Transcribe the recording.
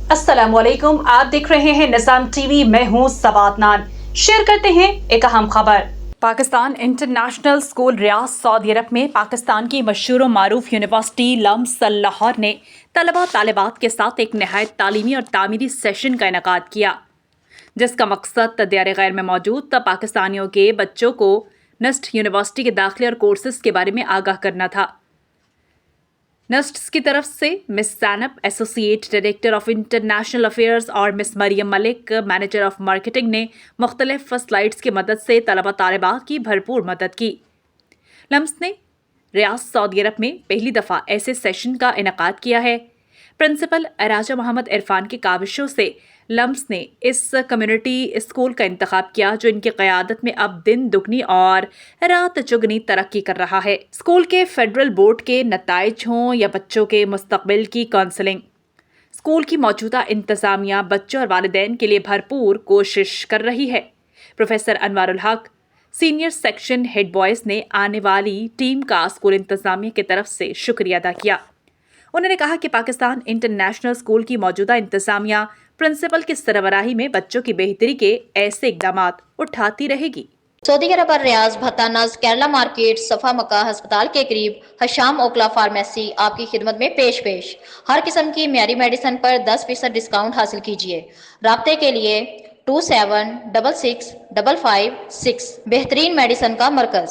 अस्सलाम वालेकुम, आप देख रहे हैं निज़ाम टीवी। मैं हूं सबात नान। शेयर करते हैं एक अहम खबर। पाकिस्तान इंटरनेशनल स्कूल रियाद सऊदी अरब में पाकिस्तान की मशहूर और मारूफ यूनिवर्सिटी लम्स लाहौर ने तलबा तालिबात के साथ एक नहायत तालीमी और तामीरी सेशन का इनेकाद किया, जिसका मकसद दियार गैर में मौजूद पाकिस्तानियों के बच्चों को नस्ट यूनिवर्सिटी के दाखिले और कोर्सेज के बारे में आगाह करना था। नस्ट्स की तरफ से miss Zainab, associate director of international affairs, और miss Maryam Malik, manager of marketing, ने मुख्तलिफ स्लाइड्स की मदद से तलबा तालिबात की भरपूर मदद की। लम्स ने रियाद सऊदी अरब में पहली दफ़ा ऐसे सेशन का इनेकाद किया है। प्रिंसिपल राजा मोहम्मद इरफान की काविशों से लम्स ने इस कम्युनिटी स्कूल का इंतखाब किया, जो इनकी क़यादत में अब दिन दुगनी और रात चुगनी तरक्की कर रहा है। स्कूल के फेडरल बोर्ड के नताइज हों या बच्चों के मुस्तकबिल की काउंसलिंग, स्कूल की मौजूदा इंतज़ामिया बच्चों और वालिदैन के लिए भरपूर कोशिश कर रही है। प्रोफेसर अनवारुल हक, सीनियर सेक्शन हेड बॉयज़, ने आने वाली टीम का स्कूल इंतज़ामिया की तरफ से शुक्रिया अदा किया। उन्होंने कहा कि पाकिस्तान इंटरनेशनल स्कूल की मौजूदा इंतज़ामिया प्रिंसिपल की सरबराही में बच्चों की बेहतरी के ऐसे इक़दाम उठाती रहेगी। सऊदी अरब और रियाज भतानाज केरला मार्केट सफा मक्का अस्पताल के करीब हशाम ओकला फार्मेसी आपकी खिदमत में पेश हर किस्म की म्यारी मेडिसिन पर 10% डिस्काउंट हासिल कीजिए। राब्ते के लिए 27665556 बेहतरीन मेडिसिन का मरकज।